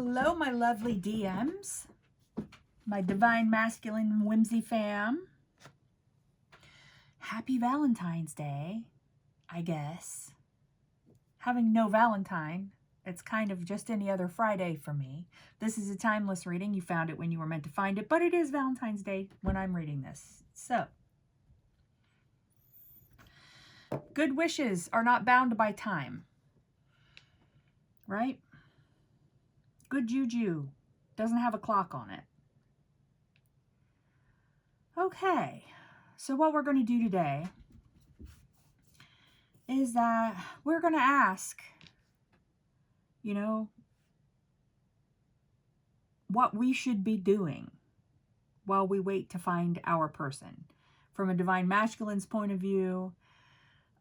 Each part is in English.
Hello, my lovely DMs, my divine masculine whimsy fam. Happy Valentine's Day, I guess. Having no Valentine, it's kind of just any other Friday for me. This is a timeless reading. You found it when you were meant to find it, but it is Valentine's Day when I'm reading this. So, good wishes are not bound by time, right? Good juju doesn't have a clock on it. Okay, so what we're going to do today is that we're going to ask, you know, what we should be doing while we wait to find our person. From a divine masculine's point of view,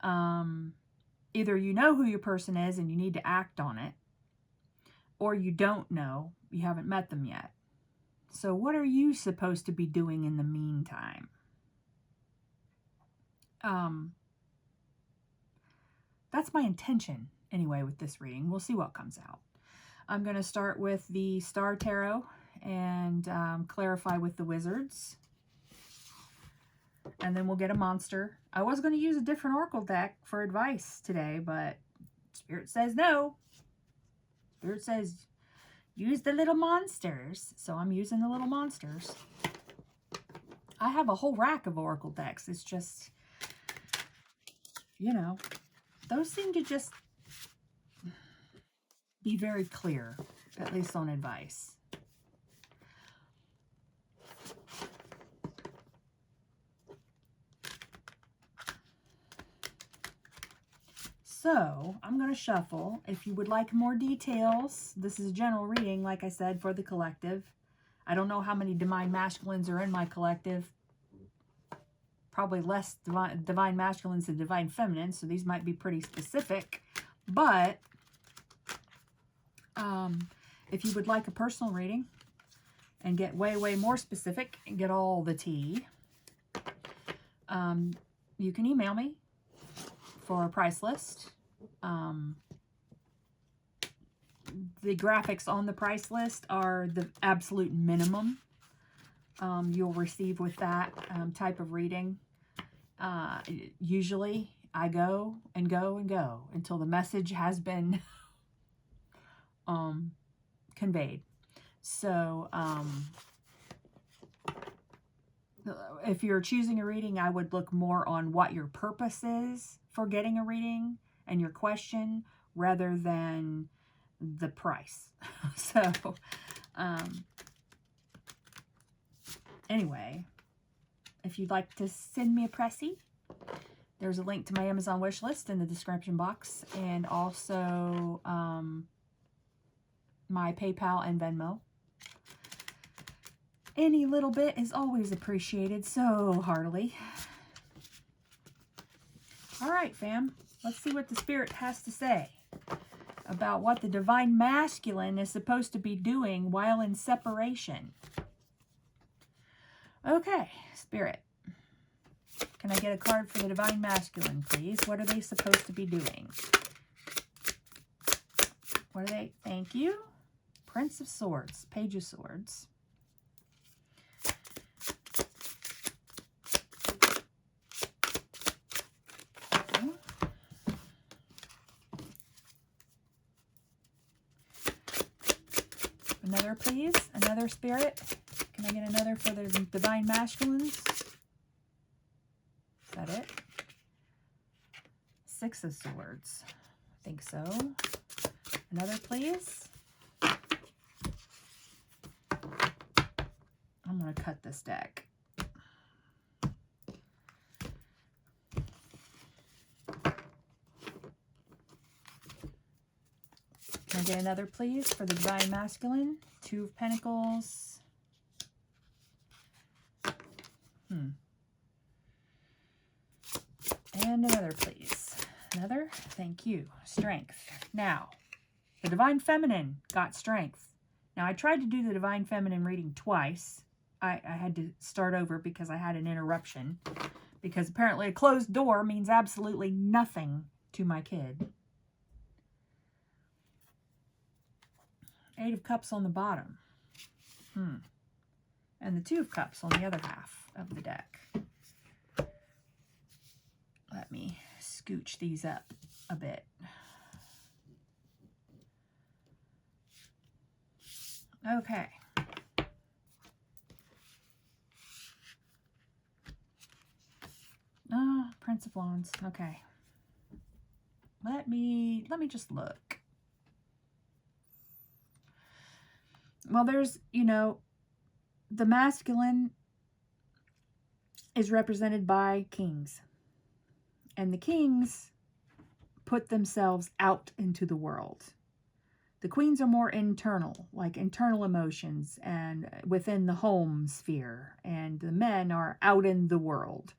either you know who your person is and you need to act on it, or you don't know, you haven't met them yet. So what are you supposed to be doing in the meantime? That's my intention anyway with this reading. We'll see what comes out. I'm going to start with the Star Tarot and clarify with the Wizards. And then we'll get a monster. I was going to use a different Oracle deck for advice today, but Spirit says no. Spirit says use the little monsters. So I'm using the little monsters. I have a whole rack of Oracle decks. It's just, you know, those seem to just be very clear, at least on advice. So I'm going to shuffle. If you would like more details, this is a general reading, like I said, for the collective. I don't know how many divine masculines are in my collective. Probably less divine masculines than divine feminines, so these might be pretty specific. But if you would like a personal reading and get way, way more specific and get all the tea, you can email me for a price list. The graphics on the price list are the absolute minimum you'll receive with that type of reading. Usually I go and go and go until the message has been conveyed. So if you're choosing a reading, I would look more on what your purpose is for getting a reading and your question rather than the price. So anyway, if you'd like to send me a pressy, there's a link to my Amazon wish list in the description box, and also my PayPal and Venmo. Any little bit is always appreciated so heartily. All right, fam. Let's see what the Spirit has to say about what the divine masculine is supposed to be doing while in separation. Okay, Spirit. Can I get a card for the divine masculine, please? What are they supposed to be doing? What are they? Thank you. Prince of Swords, Page of Swords. Okay. Another, please. Another, Spirit. Can I get another for the divine masculines? Is that it? Six of Swords. I think so. Another, please. I'm going to cut this deck. Can I get another, please, for the divine masculine? Two of Pentacles. And another, please. Another. Thank you. Strength. Now, the divine feminine got strength. Now, I tried to do the divine feminine reading twice. I had to start over because I had an interruption. Because apparently a closed door means absolutely nothing to my kid. Eight of Cups on the bottom. And the Two of Cups on the other half of the deck. Let me scooch these up a bit. Okay. Oh, Prince of Wands. Okay. Let me just look. Well, there's, you know, the masculine is represented by kings. And the kings put themselves out into the world. The queens are more internal, like internal emotions and within the home sphere. And the men are out in the world.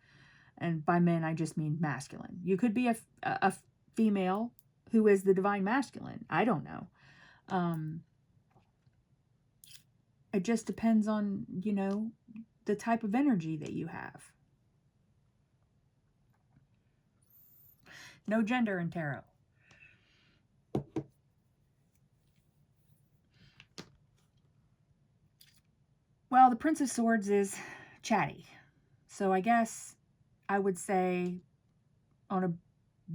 And by men, I just mean masculine. You could be a female who is the divine masculine. I don't know. It just depends on, you know, the type of energy that you have. No gender in tarot. Well, the Prince of Swords is chatty. So I guess I would say on a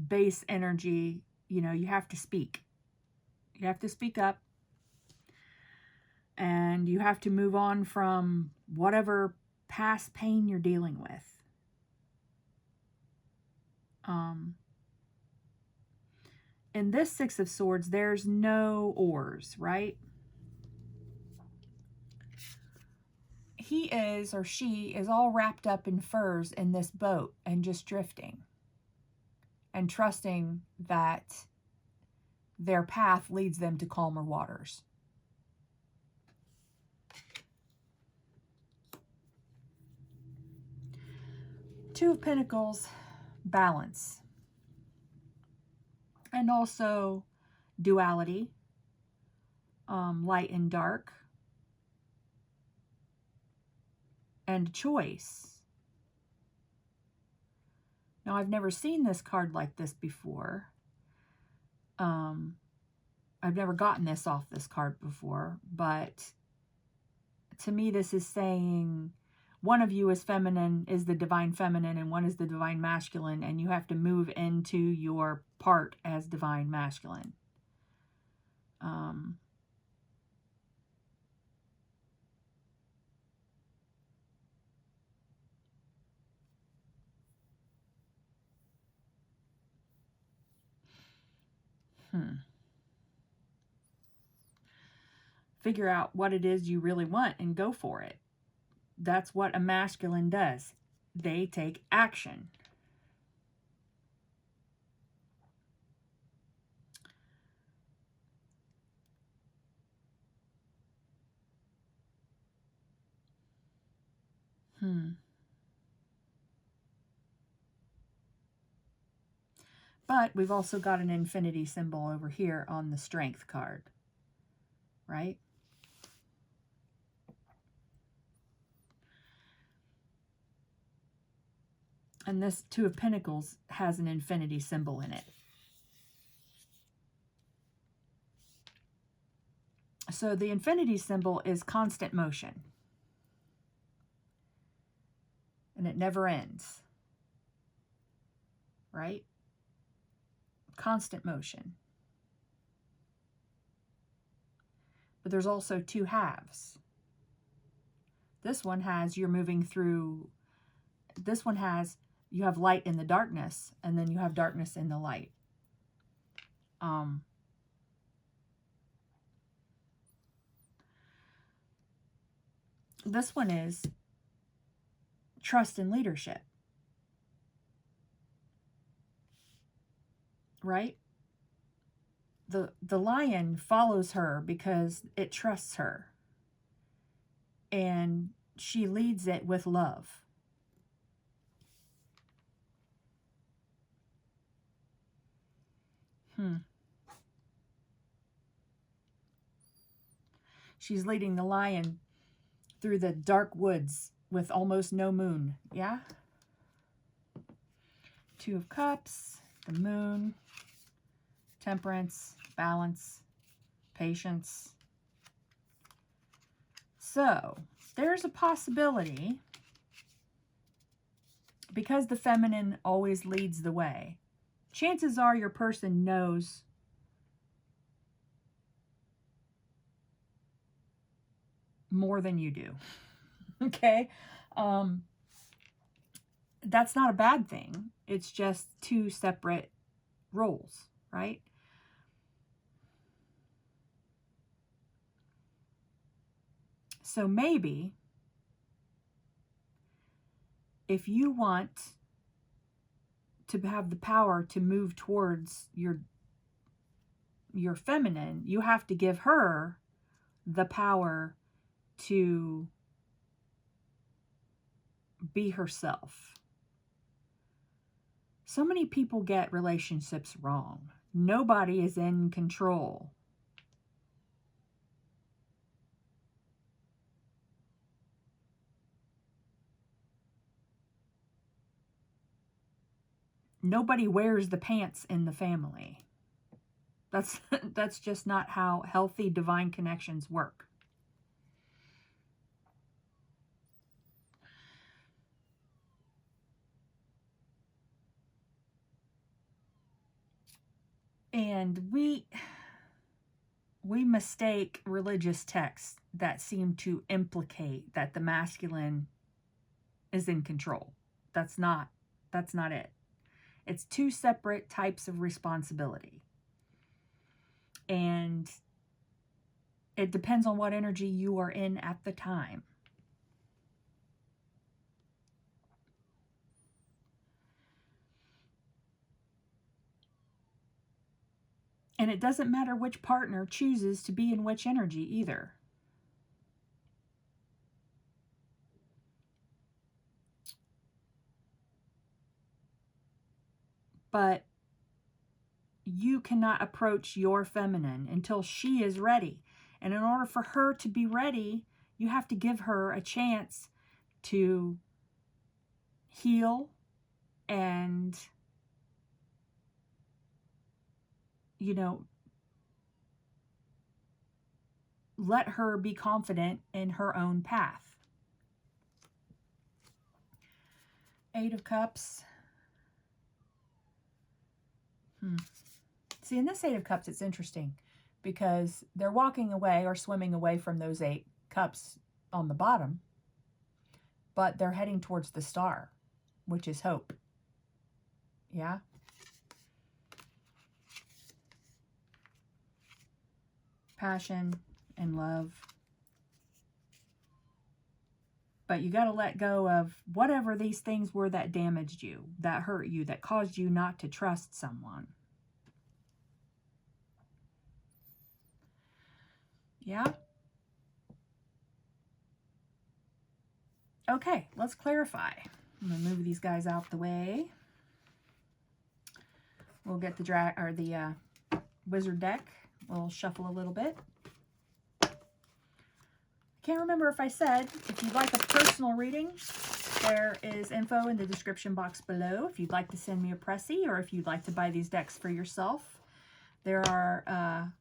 base energy, you know, you have to speak. You have to speak up. And you have to move on from whatever past pain you're dealing with. In this Six of Swords, there's no oars, right? He is, or she is, all wrapped up in furs in this boat and just drifting. And trusting that their path leads them to calmer waters. Two of Pentacles, balance. And also duality, light and dark, and choice. Now, I've never seen this card like this before. I've never gotten this off this card before, but to me, this is saying one of you is feminine, is the divine feminine, and one is the divine masculine, and you have to move into your part as divine masculine. Figure out what it is you really want and go for it. That's what a masculine does. They take action. But we've also got an infinity symbol over here on the Strength card, right? And this Two of Pentacles has an infinity symbol in it. So the infinity symbol is constant motion. And it never ends. Right? Constant motion. But there's also two halves. This one has, you're moving through, this one has, you have light in the darkness, and then you have darkness in the light. This one is trust and leadership. Right? The lion follows her because it trusts her. And she leads it with love. She's leading the lion through the dark woods with almost no moon. Yeah? Two of Cups, the moon, temperance, balance, patience, So there's a possibility, because the feminine always leads the way, chances are your person knows more than you do. Okay? That's not a bad thing. It's just two separate roles, right? So maybe if you want to have the power to move towards your feminine, you have to give her the power to be herself. So many people get relationships wrong. Nobody is in control. Nobody wears the pants in the family. That's just not how healthy divine connections work. And we mistake religious texts that seem to implicate that the masculine is in control. That's not it. It's two separate types of responsibility. And it depends on what energy you are in at the time. And it doesn't matter which partner chooses to be in which energy either. But you cannot approach your feminine until she is ready. And in order for her to be ready, you have to give her a chance to heal and, let her be confident in her own path. 8 of Cups. See, in this 8 of Cups, it's interesting because they're walking away or swimming away from those 8 cups on the bottom, but they're heading towards the star, which is hope. Yeah? Passion and love. But you got to let go of whatever these things were that damaged you, that hurt you, that caused you not to trust someone. Yeah? Okay, let's clarify. I'm going to move these guys out the way. We'll get the wizard deck. We'll shuffle a little bit. Can't remember if I said, if you'd like a personal reading, there is info in the description box below. If you'd like to send me a pressy, or if you'd like to buy these decks for yourself, there are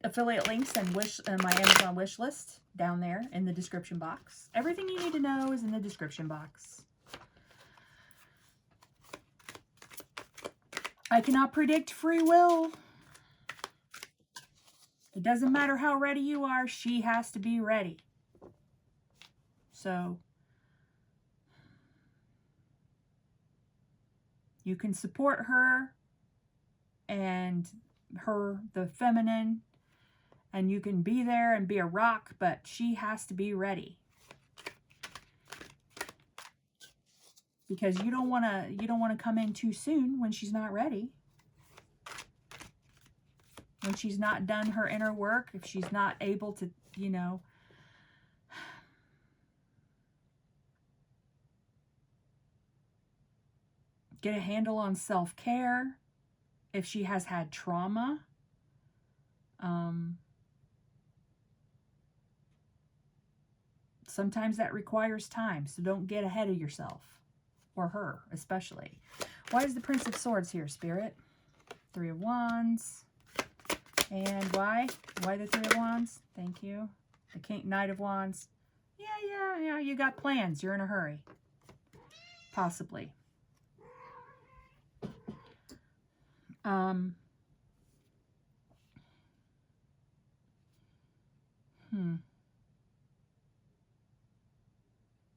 affiliate links and my Amazon wish list down there in the description box. Everything you need to know is in the description box. I cannot predict free will. It doesn't matter how ready you are, she has to be ready. So you can support her and the feminine, and you can be there and be a rock, but she has to be ready. Because you don't want to come in too soon when she's not ready. When she's not done her inner work, if she's not able to, get a handle on self-care, if she has had trauma, sometimes that requires time, so don't get ahead of yourself, or her especially. Why is the Prince of Swords here, Spirit? 3 of Wands. And why? Why the 3 of Wands? Thank you. The King, Knight of Wands. Yeah, you got plans. You're in a hurry. Possibly.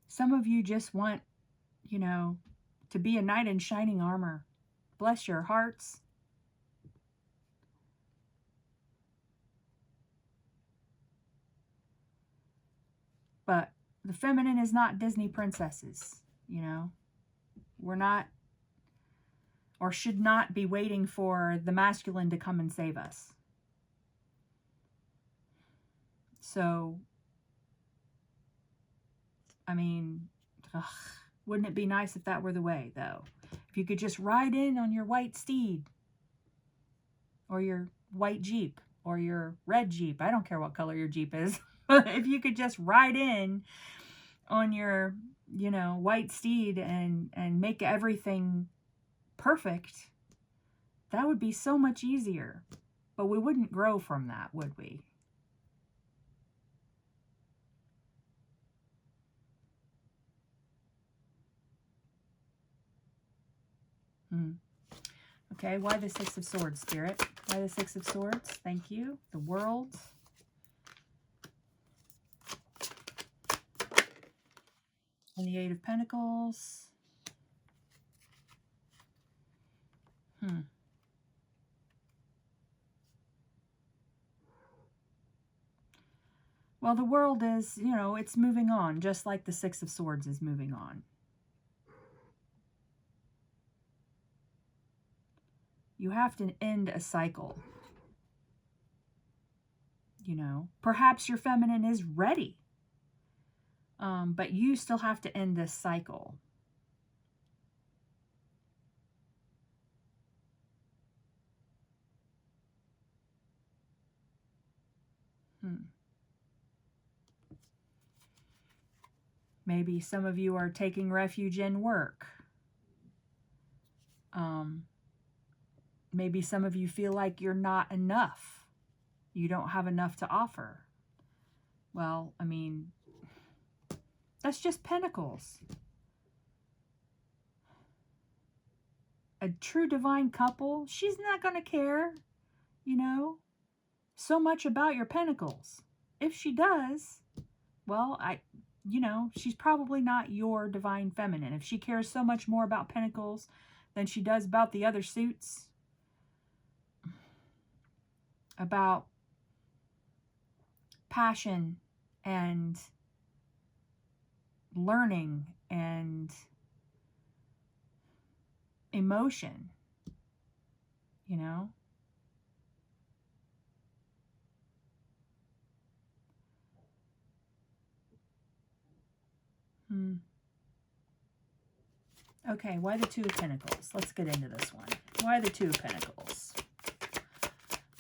Some of you just want, you know, to be a knight in shining armor. Bless your hearts. But the feminine is not Disney princesses, you know. We're not, or should not be waiting for the masculine to come and save us. So, I mean, wouldn't it be nice if that were the way, though? If you could just ride in on your white steed, or your white Jeep, or your red Jeep. I don't care what color your Jeep is. But if you could just ride in on your, you know, white steed and make everything perfect, that would be so much easier. But we wouldn't grow from that, would we? Okay, why the Six of Swords, Spirit? Why the Six of Swords? Thank you. The World. And the Eight of Pentacles. Well, the world is, you know, it's moving on, just like the Six of Swords is moving on. You have to end a cycle. You know, perhaps your feminine is ready. But you still have to end this cycle. Maybe some of you are taking refuge in work. Maybe some of you feel like you're not enough. You don't have enough to offer. Well, I mean, that's just pentacles. A true divine couple, she's not going to care, you know, so much about your pentacles. If she does, well, you know, she's probably not your divine feminine. If she cares so much more about pentacles than she does about the other suits, about passion and learning and emotion, you know? Okay, why the Two of Pentacles? Let's get into this one. Why the Two of Pentacles?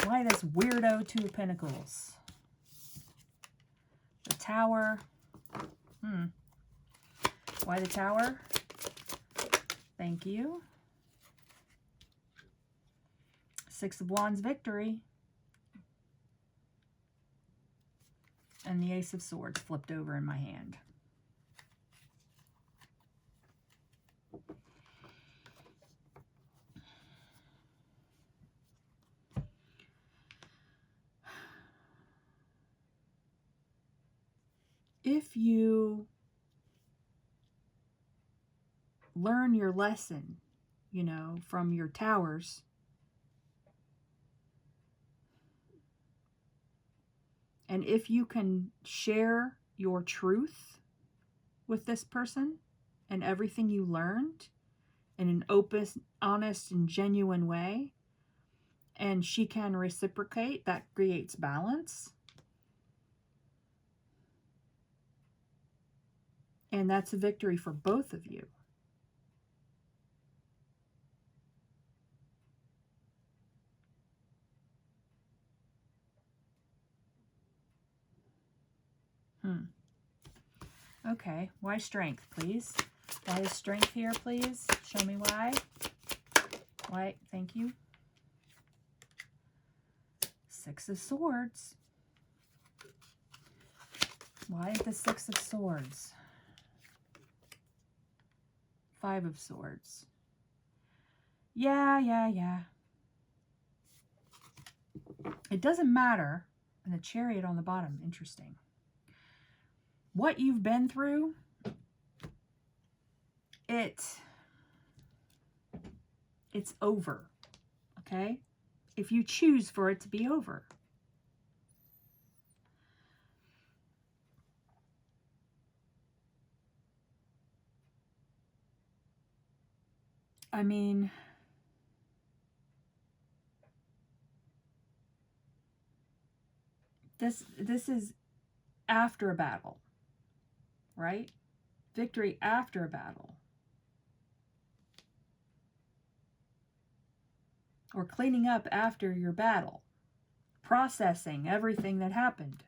Why this weirdo Two of Pentacles? The Tower. Why the Tower? Thank you. Six of Wands, victory. And the Ace of Swords flipped over in my hand. If you learn your lesson, you know, from your towers, and if you can share your truth with this person and everything you learned in an open, honest, and genuine way, and she can reciprocate, that creates balance. And that's a victory for both of you. Okay, why strength, please? Why is strength here, please? Show me why. Why, thank you. Six of Swords. Why the Six of Swords? Five of Swords. Yeah. It doesn't matter. And the Chariot on the bottom. Interesting. What you've been through, it's over. Okay? If you choose for it to be over. I mean, this is after a battle, right? Victory after a battle. Or cleaning up after your battle. Processing everything that happened.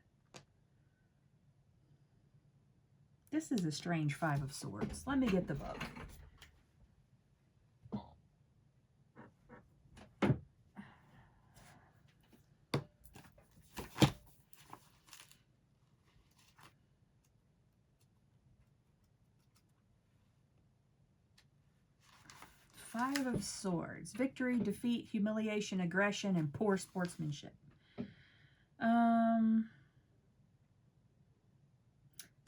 This is a strange Five of Swords. Let me get the book. Five of Swords. Victory, defeat, humiliation, aggression, and poor sportsmanship. The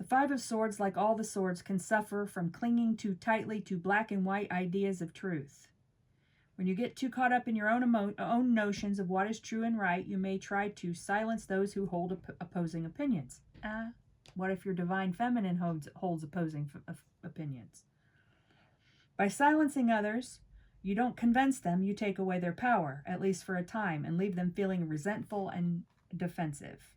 Five of Swords, like all the swords, can suffer from clinging too tightly to black and white ideas of truth. When you get too caught up in your own notions of what is true and right, you may try to silence those who hold opposing opinions. What if your divine feminine holds opposing opinions? By silencing others, you don't convince them, you take away their power, at least for a time, and leave them feeling resentful and defensive.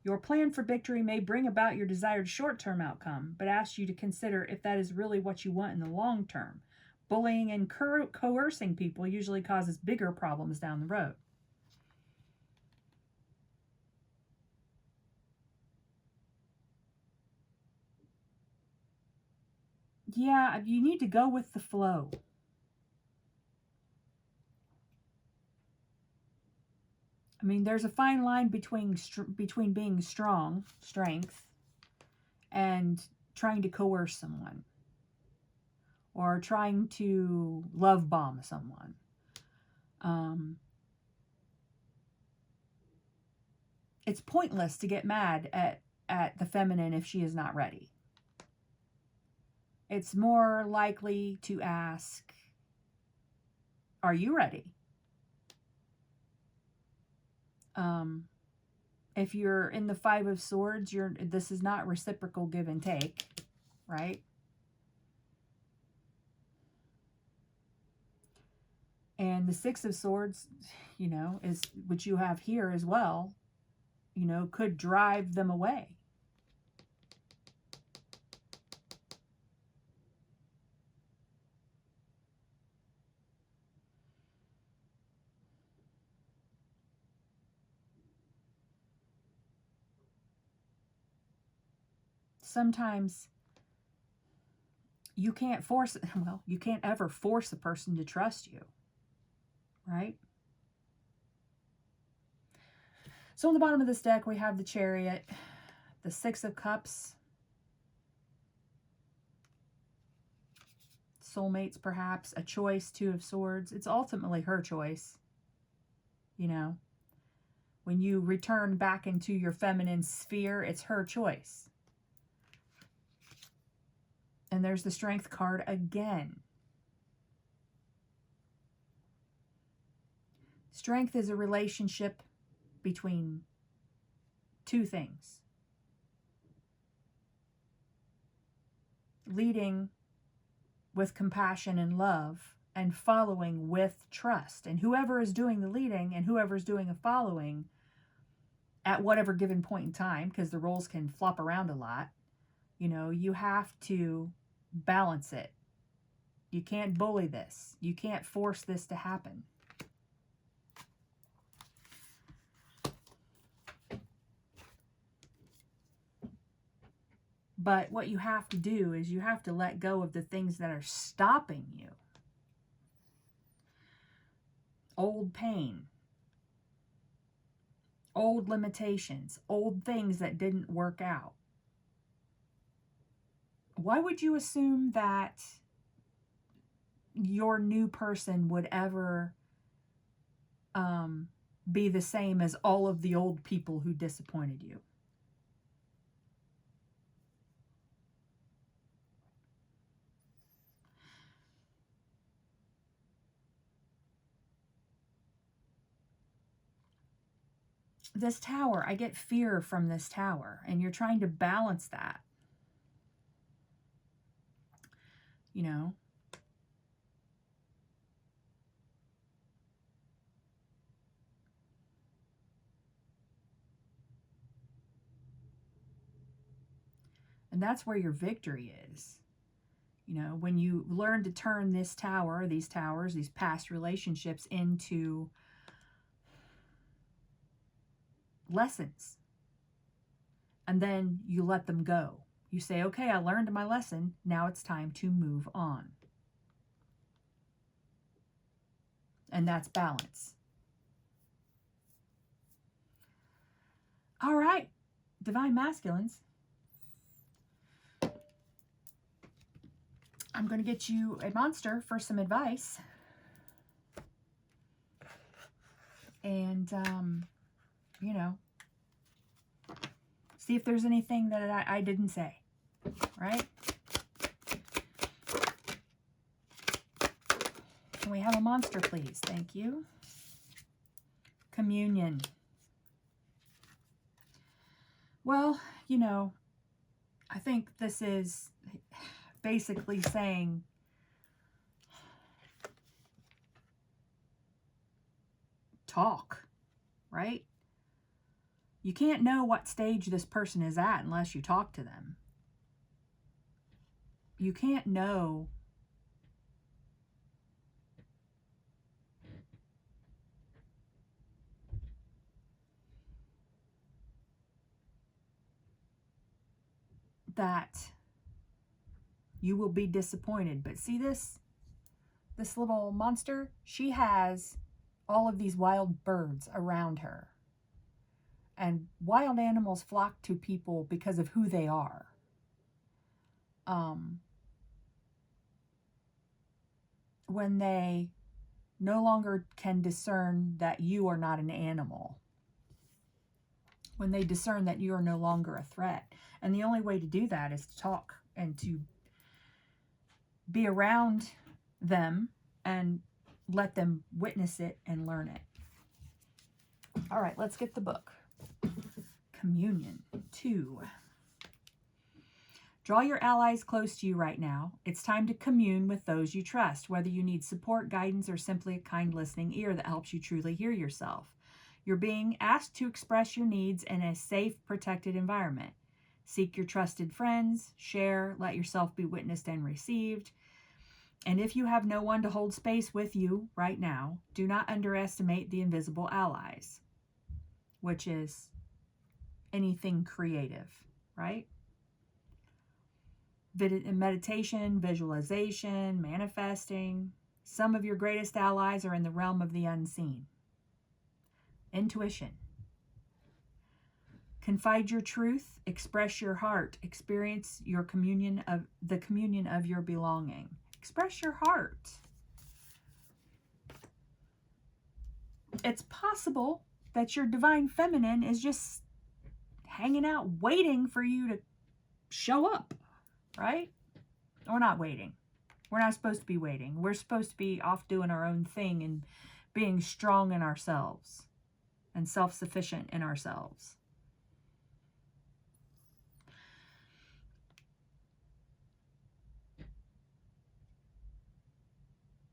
Your plan for victory may bring about your desired short-term outcome, but asks you to consider if that is really what you want in the long term. Bullying and coercing people usually causes bigger problems down the road. Yeah, you need to go with the flow. I mean, there's a fine line between being strength, and trying to coerce someone. Or trying to love bomb someone. It's pointless to get mad at the feminine if she is not ready. It's more likely to ask, are you ready? If you're in the Five of Swords, this is not reciprocal give and take, right? And the Six of Swords, is what you have here as well, could drive them away. Sometimes you can't you can't ever force a person to trust you, right? So on the bottom of this deck, we have the Chariot, the Six of Cups, soulmates perhaps, a choice, Two of Swords. It's ultimately her choice, When you return back into your feminine sphere, it's her choice. And there's the Strength card again. Strength is a relationship between two things. Leading with compassion and love, and following with trust. And whoever is doing the leading and whoever is doing the following at whatever given point in time, because the roles can flop around a lot, you have to balance it. You can't bully this. You can't force this to happen. But what you have to do is you have to let go of the things that are stopping you. Old pain. old limitations, old things that didn't work out. Why would you assume that your new person would ever be the same as all of the old people who disappointed you? This tower, I get fear from this tower, and you're trying to balance that. You know? And that's where your victory is. You know, when you learn to turn this tower, these towers, these past relationships into lessons. And then you let them go. You say, okay, I learned my lesson. Now it's time to move on. And that's balance. All right, Divine Masculines. I'm going to get you a monster for some advice. And, you know, see if there's anything that I didn't say, right? Can we have a monster, please? Thank you. Communion. Well, you know, I think this is basically saying talk, right? You can't know what stage this person is at unless you talk to them. You can't know that you will be disappointed. But see this little monster? She has all of these wild birds around her. And wild animals flock to people because of who they are. When they no longer can discern that you are not an animal. When they discern that you are no longer a threat. And the only way to do that is to talk and to be around them and let them witness it and learn it. All right, let's get the book. Communion 2. Draw your allies close to you right now. It's time to commune with those you trust, whether you need support, guidance, or simply a kind listening ear that helps you truly hear yourself. You're being asked to express your needs in a safe, protected environment. Seek your trusted friends, share, let yourself be witnessed and received. And if you have no one to hold space with you right now, do not underestimate the invisible allies, which is anything creative, right? Meditation, visualization, manifesting. Some of your greatest allies are in the realm of the unseen. Intuition. Confide your truth, express your heart, experience your communion of your belonging. Express your heart. It's possible that your divine feminine is just hanging out waiting for you to show up, right? We're not waiting. We're not supposed to be waiting. We're supposed to be off doing our own thing and being strong in ourselves and self-sufficient in ourselves.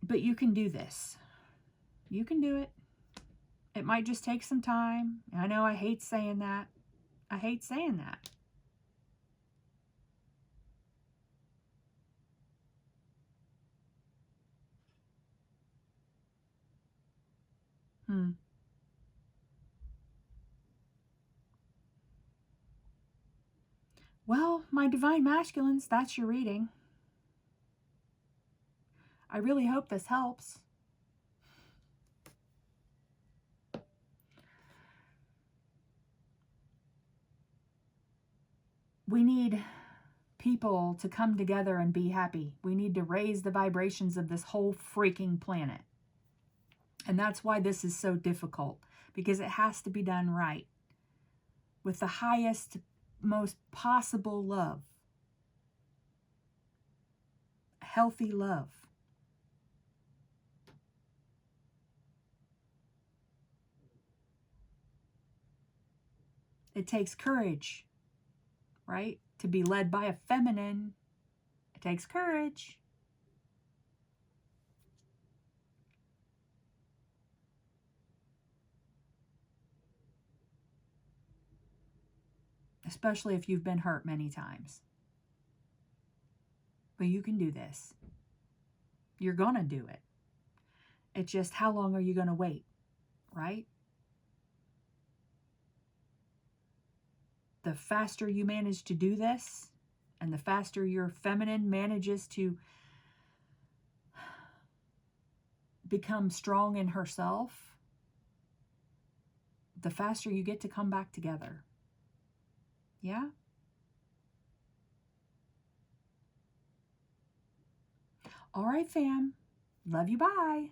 But you can do this. You can do it. It might just take some time. I know I hate saying that. I hate saying that. Well, my divine masculines, that's your reading. I really hope this helps. We need people to come together and be happy. We need to raise the vibrations of this whole freaking planet. And that's why this is so difficult, because it has to be done right, with the highest, most possible love. Healthy love. It takes courage, right? To be led by a feminine. It takes courage. Especially if you've been hurt many times. But you can do this. You're going to do it. It's just, how long are you going to wait, right? The faster you manage to do this, and the faster your feminine manages to become strong in herself, the faster you get to come back together. Yeah? All right, fam. Love you. Bye.